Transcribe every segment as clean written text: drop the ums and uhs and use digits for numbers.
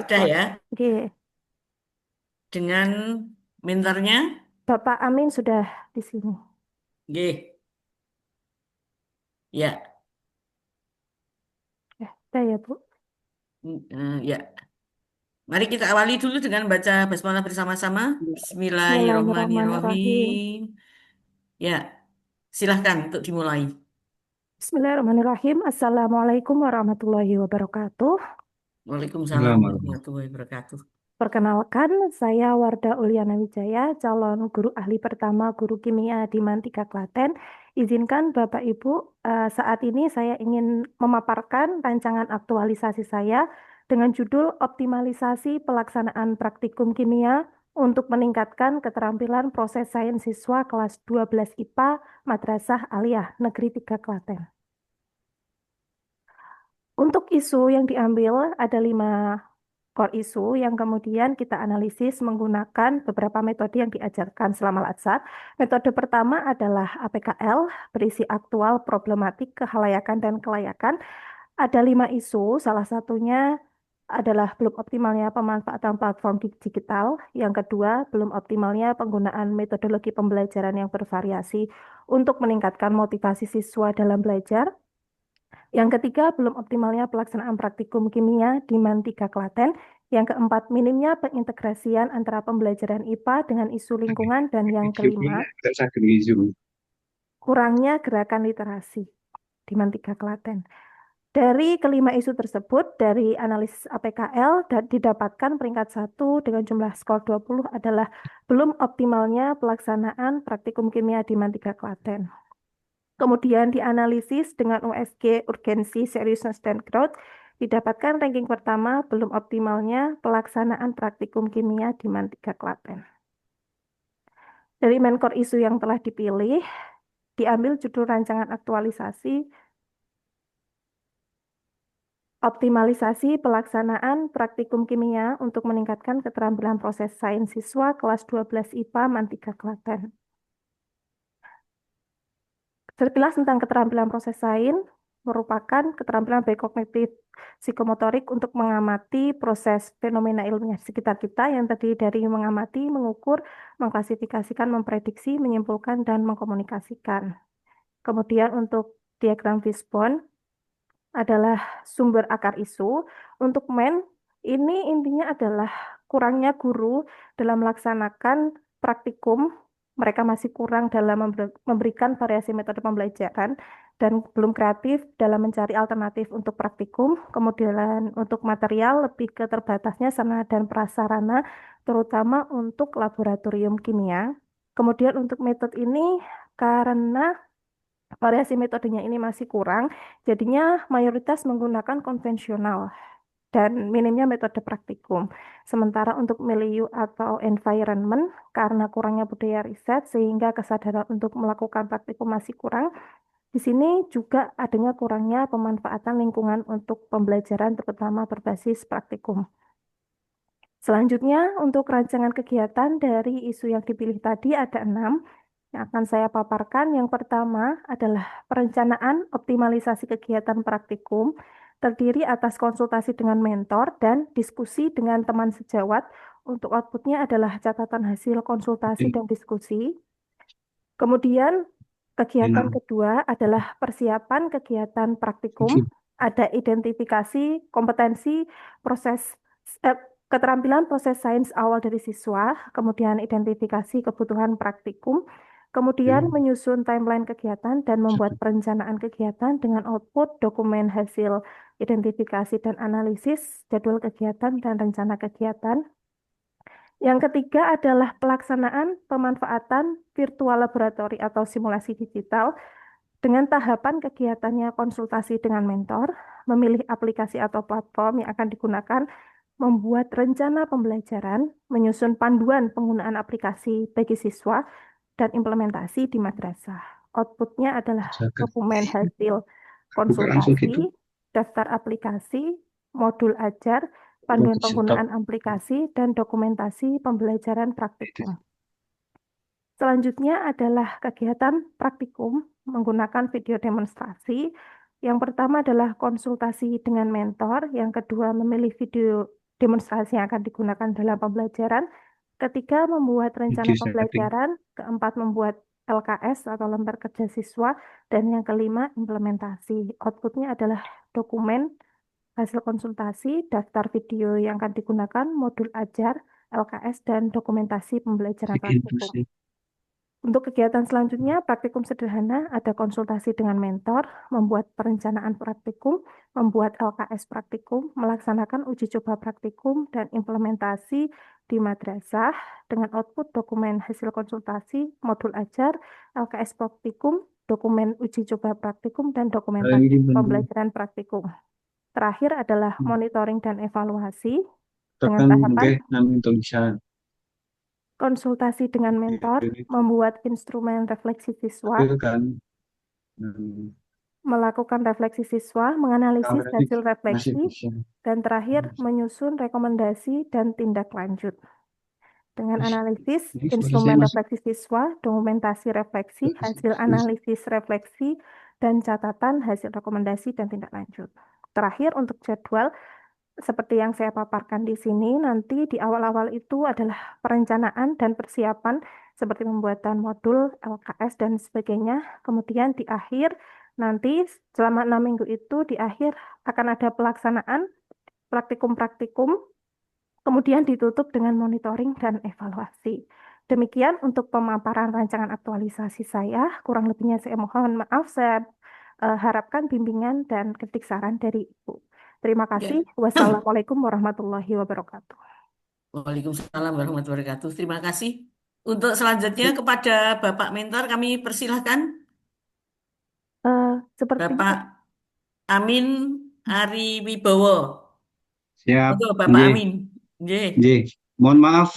Sudah Dipun. ya, Nggih. dengan mentornya. Bapak Amin sudah di sini. Nggih, ya, Sudah ya, Bu. ya. Mari kita awali dulu dengan baca basmalah bersama-sama. Bismillahirrahmanirrahim. Bismillahirrahmanirrahim. Ya, silahkan untuk dimulai. Bismillahirrahmanirrahim. Assalamualaikum warahmatullahi wabarakatuh. Waalaikumsalam Bismillahirrahmanirrahim. warahmatullahi wabarakatuh. Perkenalkan, saya Warda Uliana Wijaya, calon guru ahli pertama guru kimia di Mantika Klaten. Izinkan Bapak Ibu, saat ini saya ingin memaparkan rancangan aktualisasi saya dengan judul Optimalisasi Pelaksanaan Praktikum Kimia untuk meningkatkan keterampilan proses sains siswa kelas 12 IPA Madrasah Aliyah Negeri 3 Klaten. Untuk isu yang diambil ada 5 core isu yang kemudian kita analisis menggunakan beberapa metode yang diajarkan selama Latsar. Metode pertama adalah APKL, berisi aktual, problematik, kehalayakan, dan kelayakan. Ada 5 isu, salah satunya adalah belum optimalnya pemanfaatan platform digital. Yang kedua, belum optimalnya penggunaan metodologi pembelajaran yang bervariasi untuk meningkatkan motivasi siswa dalam belajar. Yang ketiga, belum optimalnya pelaksanaan praktikum kimia di Mantika Klaten. Yang keempat, minimnya pengintegrasian antara pembelajaran IPA dengan isu lingkungan. Dan yang Video kelima, pun tidak saged ngizu. kurangnya gerakan literasi di Mantika Klaten. Dari kelima isu tersebut, dari analisis APKL didapatkan peringkat 1 dengan jumlah skor 20 adalah belum optimalnya pelaksanaan praktikum kimia di Mantika Klaten. Kemudian dianalisis dengan USG, urgensi, seriusness, dan growth, didapatkan ranking pertama belum optimalnya pelaksanaan praktikum kimia di Mantika Klaten. Dari main core isu yang telah dipilih, diambil judul rancangan aktualisasi optimalisasi pelaksanaan praktikum kimia untuk meningkatkan keterampilan proses sains siswa kelas 12 IPA Mantika Klaten. Sekilas tentang keterampilan proses sains merupakan keterampilan baik kognitif psikomotorik untuk mengamati proses fenomena ilmiah di sekitar kita yang terdiri dari mengamati, mengukur, mengklasifikasikan, memprediksi, menyimpulkan, dan mengkomunikasikan. Kemudian untuk diagram Fishbone adalah sumber akar isu. Untuk men, ini intinya adalah kurangnya guru dalam melaksanakan praktikum. Mereka masih kurang dalam memberikan variasi metode pembelajaran dan belum kreatif dalam mencari alternatif untuk praktikum. Kemudian untuk material lebih ke terbatasnya sarana dan prasarana, terutama untuk laboratorium kimia. Kemudian untuk metode ini karena variasi metodenya ini masih kurang, jadinya mayoritas menggunakan konvensional dan minimnya metode praktikum. Sementara untuk milieu atau environment, karena kurangnya budaya riset sehingga kesadaran untuk melakukan praktikum masih kurang, di sini juga adanya kurangnya pemanfaatan lingkungan untuk pembelajaran terutama berbasis praktikum. Selanjutnya, untuk rancangan kegiatan dari isu yang dipilih tadi ada 6 yang akan saya paparkan. Yang pertama adalah perencanaan optimalisasi kegiatan praktikum, terdiri atas konsultasi dengan mentor dan diskusi dengan teman sejawat. Untuk outputnya adalah catatan hasil konsultasi dan diskusi. Kemudian, kegiatan Nah, kedua adalah persiapan kegiatan praktikum. Ada identifikasi kompetensi proses eh, keterampilan proses sains awal dari siswa, kemudian identifikasi kebutuhan praktikum, kemudian menyusun timeline kegiatan dan membuat perencanaan kegiatan dengan output dokumen hasil identifikasi dan analisis, jadwal kegiatan dan rencana kegiatan. Yang ketiga adalah pelaksanaan pemanfaatan virtual laboratory atau simulasi digital dengan tahapan kegiatannya konsultasi dengan mentor, memilih aplikasi atau platform yang akan digunakan, membuat rencana pembelajaran, menyusun panduan penggunaan aplikasi bagi siswa, dan implementasi di madrasah. Outputnya adalah saged dokumen hasil buka langsung konsultasi, gitu. daftar aplikasi, modul ajar, Kalau panduan di stop. penggunaan aplikasi, dan dokumentasi pembelajaran praktikum. Selanjutnya adalah kegiatan praktikum menggunakan video demonstrasi. Yang pertama adalah konsultasi dengan mentor, yang kedua memilih video demonstrasi yang akan digunakan dalam pembelajaran. Ketiga, membuat rencana Video setting. pembelajaran. Keempat, membuat LKS atau lembar kerja siswa. Dan yang kelima, implementasi. Outputnya adalah dokumen, hasil konsultasi, daftar video yang akan digunakan, modul ajar, LKS, dan dokumentasi pembelajaran Gitu praktikum. sih. Untuk kegiatan selanjutnya, praktikum sederhana, ada konsultasi dengan mentor, membuat perencanaan praktikum, membuat LKS praktikum, melaksanakan uji coba praktikum, dan implementasi di madrasah dengan output dokumen hasil konsultasi, modul ajar, LKS praktikum, dokumen uji coba praktikum, dan dokumentasi Ini bener. pembelajaran praktikum. Terakhir adalah monitoring dan evaluasi dengan Tekan tahapan nggih nami tulisan. konsultasi dengan mentor, membuat instrumen refleksi siswa, Tapi kan hmm, melakukan refleksi siswa, menganalisis kamera ini hasil masih refleksi, bisa. dan terakhir menyusun rekomendasi dan tindak lanjut. Dengan Terus analisis, ini posisinya instrumen masih refleksi siswa, dokumentasi refleksi, hasil analisis refleksi, dan catatan hasil rekomendasi dan tindak lanjut. Terakhir untuk jadwal, seperti yang saya paparkan di sini, nanti di awal-awal itu adalah perencanaan dan persiapan seperti pembuatan modul, LKS, dan sebagainya. Kemudian di akhir, nanti selama 6 minggu itu di akhir akan ada pelaksanaan praktikum-praktikum, kemudian ditutup dengan monitoring dan evaluasi. Demikian untuk pemaparan rancangan aktualisasi saya. Kurang lebihnya saya mohon maaf. Saya harapkan bimbingan dan kritik saran dari Ibu. Terima kasih. Ya. Wassalamualaikum warahmatullahi wabarakatuh. Waalaikumsalam warahmatullahi wabarakatuh. Terima kasih. Untuk selanjutnya kepada Bapak Mentor kami persilahkan Sepertinya Bapak Amin Ari Wibowo. siap. Betul, Bapak Nggih, Amin. Nggih, nggih. Mohon maaf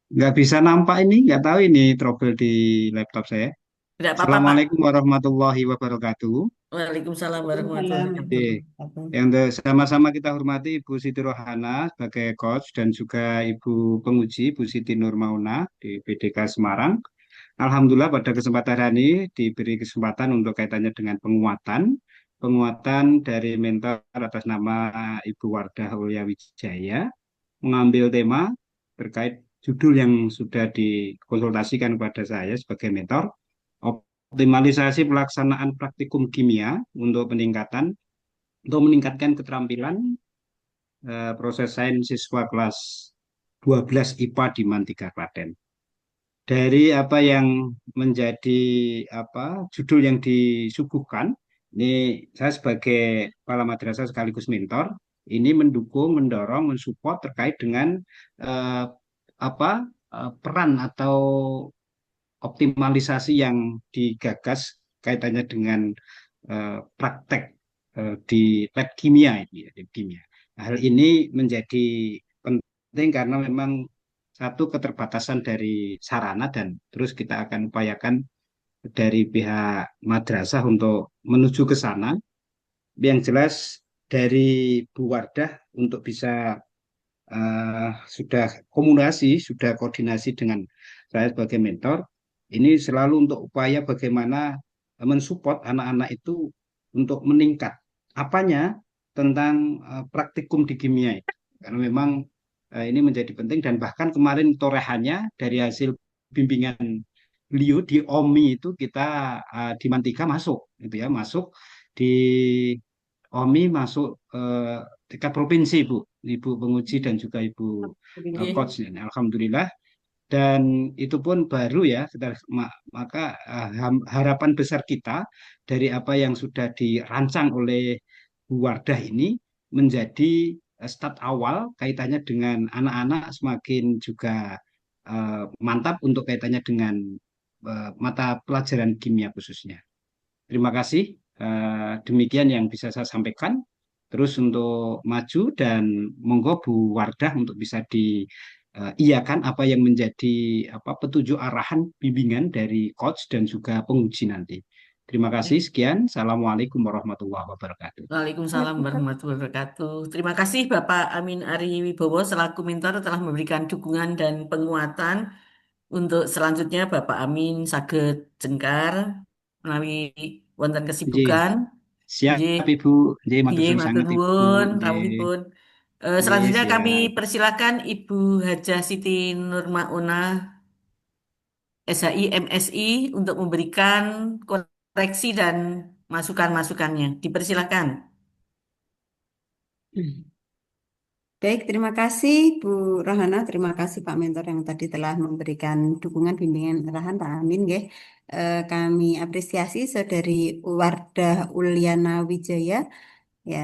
nggak bisa nampak ini, nggak tahu ini trouble di laptop saya. tidak apa-apa, Pak. Assalamualaikum warahmatullahi wabarakatuh. Waalaikumsalam warahmatullahi Oke, wabarakatuh. sama-sama kita hormati Ibu Siti Rohana sebagai coach dan juga Ibu penguji Ibu Siti Nurmauna di PDK Semarang. Alhamdulillah pada kesempatan hari ini diberi kesempatan untuk kaitannya dengan penguatan dari mentor atas nama Ibu Wardah Aulia Wijaya mengambil tema terkait judul yang sudah dikonsultasikan kepada saya sebagai mentor, optimalisasi pelaksanaan praktikum kimia untuk meningkatkan keterampilan proses sains siswa kelas 12 IPA di Mantiga Klaten. Dari apa yang menjadi judul yang disuguhkan, ini saya sebagai kepala madrasah sekaligus mentor ini mendukung, mendorong, mensupport terkait dengan eh, peran atau optimalisasi yang digagas kaitannya dengan praktek di lab kimia ini ya, lab kimia. Hal ini menjadi penting karena memang satu keterbatasan dari sarana dan terus kita akan upayakan dari pihak madrasah untuk menuju ke sana. Yang jelas dari Bu Wardah untuk bisa sudah komunikasi, sudah koordinasi dengan saya sebagai mentor. Ini selalu untuk upaya bagaimana mensupport anak-anak itu untuk meningkat. Apanya tentang praktikum di kimia itu. Karena memang ini menjadi penting dan bahkan kemarin torehannya dari hasil bimbingan beliau di OMI itu kita di Mantiga masuk gitu ya, masuk di OMI masuk tingkat provinsi Bu, Ibu penguji dan juga Ibu Nggih. coach ya. Alhamdulillah dan itu pun baru ya, maka harapan besar kita dari apa yang sudah dirancang oleh Bu Wardah ini menjadi start awal kaitannya dengan anak-anak semakin juga mantap untuk kaitannya dengan mata pelajaran kimia khususnya. Terima kasih. Demikian yang bisa saya sampaikan. Terus untuk maju dan monggo Bu Wardah untuk bisa diiakan apa yang menjadi petunjuk arahan bimbingan dari coach dan juga penguji nanti. Terima kasih. Sekian. Assalamualaikum warahmatullahi wabarakatuh. Waalaikumsalam Waalaikumsalam. warahmatullahi wabarakatuh. Terima kasih Bapak Amin Ari Wibowo selaku mentor telah memberikan dukungan dan penguatan. Untuk selanjutnya Bapak Amin saged jengkar menawi wonten Nggih. kesibukan. Siap Nggih, Ibu. Nggih, matur nggih suwun matur sangat Ibu. nuwun Nggih. rawuhipun. Yes, Selanjutnya kami ya. persilakan Ibu Hajah Siti Nurmaunah, SHI, MSI untuk memberikan koreksi dan masukan-masukannya. Dipersilakan. Baik, terima kasih Bu Rohana, terima kasih Pak Mentor yang tadi telah memberikan dukungan bimbingan arahan Pak Amin, nggih. Kami apresiasi Saudari Wardah Uliana Wijaya, ya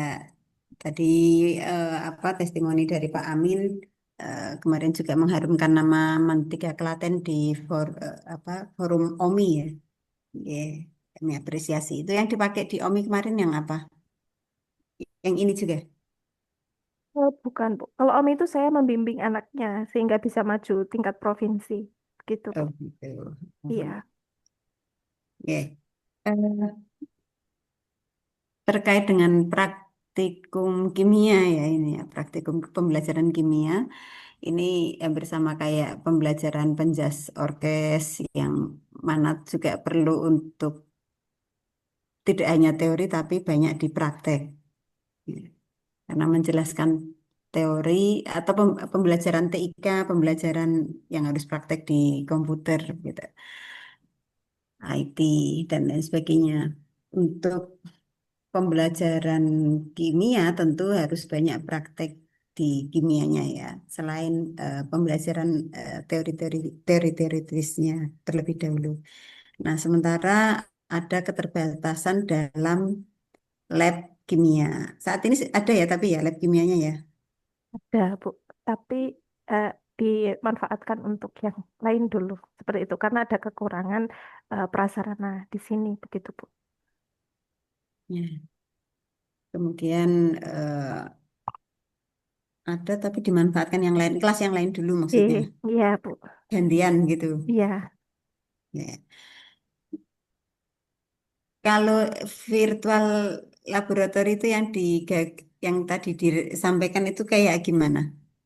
tadi apa testimoni dari Pak Amin kemarin juga mengharumkan nama Mantiga Klaten di apa forum OMI ya. Nggih, kami apresiasi. Itu yang dipakai di OMI kemarin yang apa? Yang ini juga. Oh, bukan, Bu. Kalau Om itu saya membimbing anaknya sehingga bisa maju tingkat provinsi. Gitu, Bu. Oh, gitu. Iya. Oke. Eh, Terkait dengan praktikum kimia ya ini ya, praktikum pembelajaran kimia ini hampir sama kayak pembelajaran penjas orkes yang mana juga perlu untuk tidak hanya teori tapi banyak di praktek. Ya. Karena menjelaskan teori atau pembelajaran TIK, pembelajaran yang harus praktek di komputer gitu. IT dan lain sebagainya. Untuk pembelajaran kimia tentu harus banyak praktek di kimianya ya, selain pembelajaran teori-teoritisnya terlebih dahulu. Nah, sementara ada keterbatasan dalam lab kimia. Saat ini ada ya, tapi ya lab kimianya ya. Ada, Bu. Tapi eh, dimanfaatkan untuk yang lain dulu. Seperti itu. Karena ada kekurangan prasarana di sini. Begitu, Bu. Ya. Kemudian ada tapi dimanfaatkan yang lain, kelas yang lain dulu maksudnya, Iya, Bu. gantian gitu. Iya. Ya. Kalau virtual laboratori itu yang tadi disampaikan itu kayak gimana?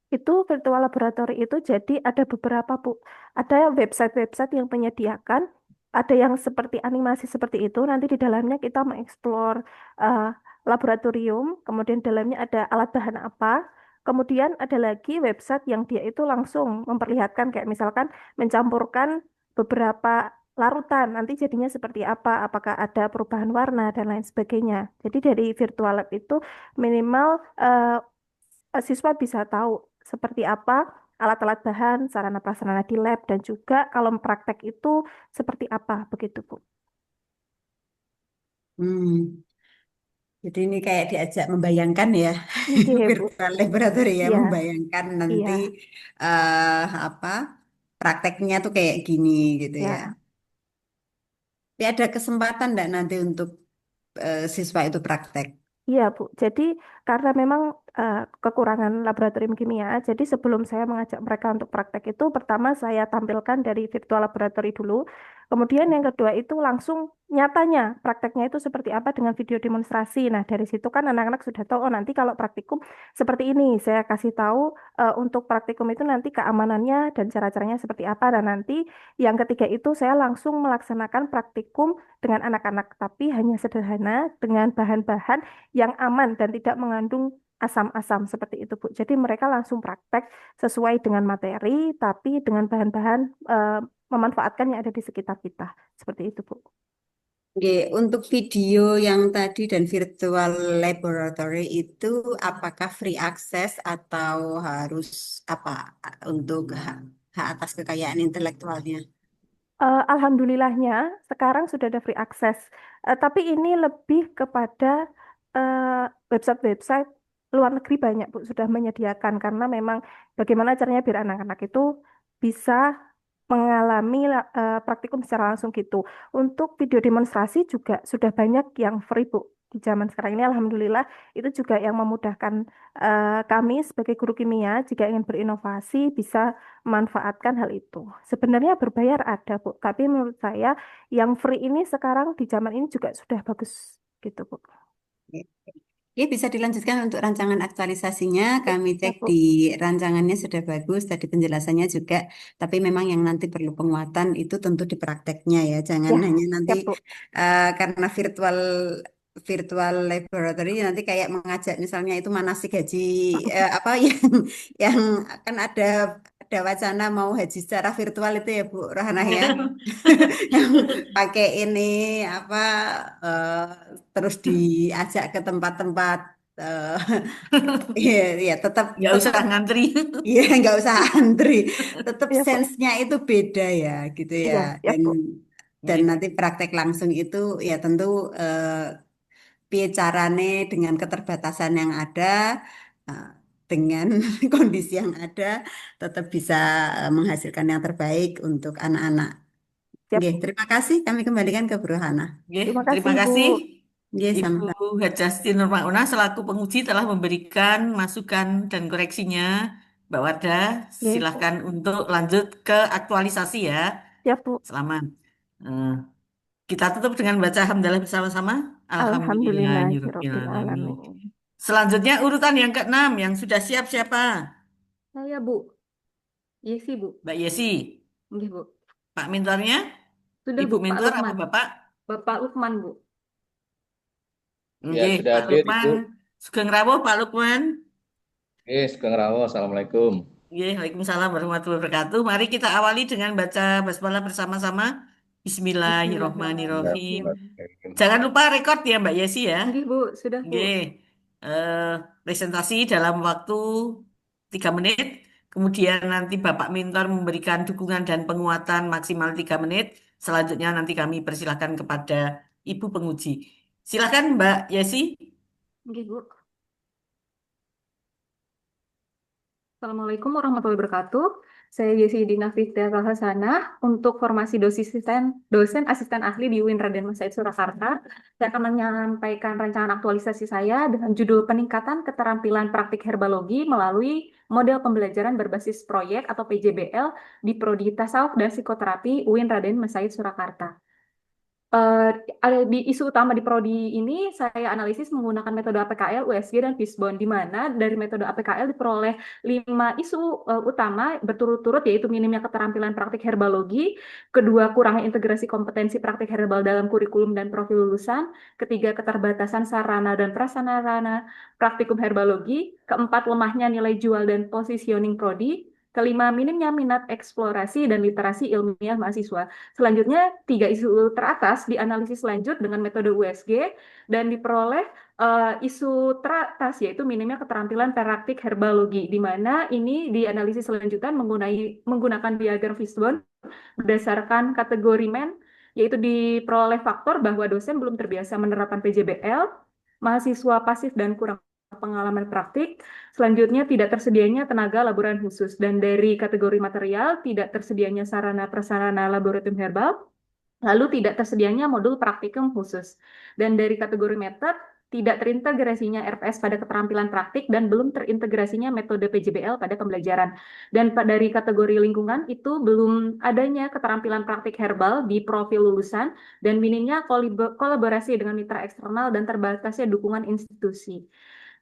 Itu virtual laboratory itu jadi ada beberapa, Bu. Ada website-website yang menyediakan, ada yang seperti animasi seperti itu. Nanti di dalamnya kita mengeksplor eh, laboratorium, kemudian dalamnya ada alat bahan apa. Kemudian ada lagi website yang dia itu langsung memperlihatkan kayak misalkan mencampurkan beberapa larutan, nanti jadinya seperti apa, apakah ada perubahan warna dan lain sebagainya. Jadi dari virtual lab itu minimal siswa bisa tahu seperti apa alat-alat bahan, sarana prasarana di lab, dan juga kalau praktek itu seperti apa, begitu, Bu. Hmm, jadi ini kayak diajak membayangkan ya, Iya, Bu. virtual laboratory ya, Iya, membayangkan nanti iya, apa prakteknya tuh kayak gini gitu ya. ya. Tapi ada kesempatan enggak nanti untuk siswa itu praktek? Iya, Bu. Jadi karena memang kekurangan laboratorium kimia, jadi sebelum saya mengajak mereka untuk praktek itu, pertama saya tampilkan dari virtual laboratory dulu. Kemudian yang kedua itu langsung nyatanya prakteknya itu seperti apa dengan video demonstrasi. Nah, dari situ kan anak-anak sudah tahu, oh nanti kalau praktikum seperti ini. Saya kasih tahu untuk praktikum itu nanti keamanannya dan cara-caranya seperti apa. Dan nanti yang ketiga itu saya langsung melaksanakan praktikum dengan anak-anak, tapi hanya sederhana dengan bahan-bahan yang aman dan tidak mengandung asam-asam seperti itu, Bu. Jadi mereka langsung praktek sesuai dengan materi, tapi dengan bahan-bahan memanfaatkan yang ada di sekitar kita. Seperti itu, Bu. Oke, untuk video yang tadi dan virtual laboratory itu apakah free access atau harus apa untuk hak atas kekayaan intelektualnya? Alhamdulillahnya sekarang sudah ada free access. Tapi ini lebih kepada website-website luar negeri banyak Bu sudah menyediakan karena memang bagaimana caranya biar anak-anak itu bisa mengalami praktikum secara langsung gitu. Untuk video demonstrasi juga sudah banyak yang free Bu. Di zaman sekarang ini Alhamdulillah itu juga yang memudahkan kami sebagai guru kimia jika ingin berinovasi bisa memanfaatkan hal itu. Sebenarnya berbayar ada, Bu, tapi menurut saya yang free ini sekarang di zaman ini juga sudah bagus gitu, Bu. Ya, bisa dilanjutkan untuk rancangan aktualisasinya. Kami Ya, cek di Bu. rancangannya sudah bagus, tadi penjelasannya juga. Tapi memang yang nanti perlu penguatan itu tentu di prakteknya ya. Jangan Ya, hanya nanti siap, Bu. karena virtual virtual laboratory nanti kayak mengajak misalnya itu manasik haji apa yang akan ada wacana mau haji secara virtual itu ya Bu Rohana ya. Yang pakai ini apa eh, terus diajak ke tempat-tempat eh, iya ya tetap Nggak tetap usah ngantri. iya nggak usah antri tetap Iya, Bu. sensenya itu beda ya gitu ya Iya, siap, dan Bu. Nggih. nanti praktek langsung itu ya tentu piye carane dengan keterbatasan yang ada eh, dengan kondisi yang ada tetap bisa menghasilkan yang terbaik untuk anak-anak. Siap. Nggih, terima kasih. Kami kembalikan ke Bu Rohana. Nggih, Terima kasih, terima Bu. kasih. Nggih, Ibu sama-sama. Hajasti Nurmauna selaku penguji telah memberikan masukan dan koreksinya. Mbak Warda, Oke, Bu. silahkan untuk lanjut ke aktualisasi ya. Siap, Bu. Selamat. Eh, kita tutup dengan baca hamdalah bersama-sama. Alhamdulillahirobbilalamin. Alhamdulillahirobbilalamin. Selanjutnya urutan yang keenam yang sudah siap siapa? Saya, Bu. Yesi, Bu. Mbak Yesi. Nggih, Bu. Pak mentornya? Sudah, Ibu Bu. Pak mentor apa Lukman. Bapak? Bapak Lukman, Bu. Ya, Nggih, sudah Pak hadir Lukman. Ibu. Sugeng rawuh Pak Lukman. Sugeng Rawo, Assalamualaikum. Nggih, Waalaikumsalam warahmatullahi wabarakatuh. Mari kita awali dengan baca basmalah bersama-sama. Bismillahirrohmanirrohim. Bismillahirrahmanirrahim. Jangan lupa rekod ya Mbak Yesi ya. Nggih, Bu. Sudah, Bu. Nggih. Eh, presentasi dalam waktu 3 menit. Kemudian nanti Bapak Mintor memberikan dukungan dan penguatan maksimal 3 menit. Selanjutnya nanti kami persilahkan kepada Ibu penguji. Silakan Mbak Yesi. Nggih, Bu. Assalamualaikum warahmatullahi wabarakatuh. Saya Yesi Dina Fitria Hasanah untuk formasi dosen asisten ahli di UIN Raden Mas Said Surakarta. Saya akan menyampaikan rancangan aktualisasi saya dengan judul Peningkatan Keterampilan Praktik Herbalogi melalui Model Pembelajaran Berbasis Proyek atau PJBL di Prodi Tasawuf dan Psikoterapi UIN Raden Mas Said Surakarta. Ada di isu utama di prodi ini saya analisis menggunakan metode APKL, USG, dan Fishbone, di mana dari metode APKL diperoleh 5 isu utama berturut-turut, yaitu minimnya keterampilan praktik herbalogi, kedua kurangnya integrasi kompetensi praktik herbal dalam kurikulum dan profil lulusan, ketiga keterbatasan sarana dan prasarana praktikum herbalogi, keempat lemahnya nilai jual dan positioning prodi, kelima minimnya minat eksplorasi dan literasi ilmiah mahasiswa. Selanjutnya, 3 isu teratas dianalisis lanjut dengan metode USG dan diperoleh isu teratas, yaitu minimnya keterampilan praktik herbalogi, di mana ini dianalisis lanjutan menggunakan diagram Fishbone berdasarkan kategori MEN, yaitu diperoleh faktor bahwa dosen belum terbiasa menerapkan PJBL, mahasiswa pasif dan kurang pengalaman praktik. Selanjutnya, tidak tersedianya tenaga laboratorium khusus. Dan dari kategori material, tidak tersedianya sarana prasarana laboratorium herbal, lalu tidak tersedianya modul praktikum khusus. Dan dari kategori metode, tidak terintegrasinya RPS pada keterampilan praktik dan belum terintegrasinya metode PJBL pada pembelajaran. Dan dari kategori lingkungan, itu belum adanya keterampilan praktik herbal di profil lulusan dan minimnya kolaborasi dengan mitra eksternal dan terbatasnya dukungan institusi.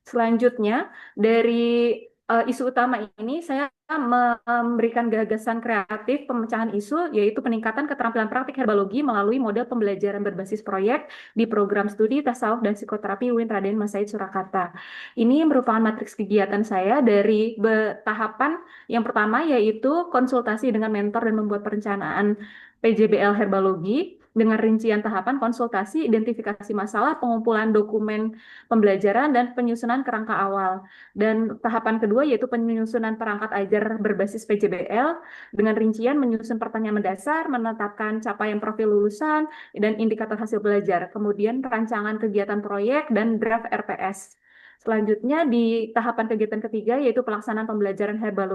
Selanjutnya, dari isu utama ini, saya memberikan gagasan kreatif pemecahan isu, yaitu peningkatan keterampilan praktik herbalogi melalui model pembelajaran berbasis proyek di program studi tasawuf dan psikoterapi UIN Raden Mas Said Surakarta. Ini merupakan matriks kegiatan saya dari tahapan yang pertama, yaitu konsultasi dengan mentor dan membuat perencanaan PJBL herbalogi dengan rincian tahapan konsultasi, identifikasi masalah, pengumpulan dokumen pembelajaran, dan penyusunan kerangka awal. Dan tahapan kedua yaitu penyusunan perangkat ajar berbasis PJBL dengan rincian menyusun pertanyaan mendasar, menetapkan capaian profil lulusan, dan indikator hasil belajar. Kemudian rancangan kegiatan proyek dan draft RPS. Selanjutnya di tahapan kegiatan ketiga yaitu pelaksanaan pembelajaran herbalogi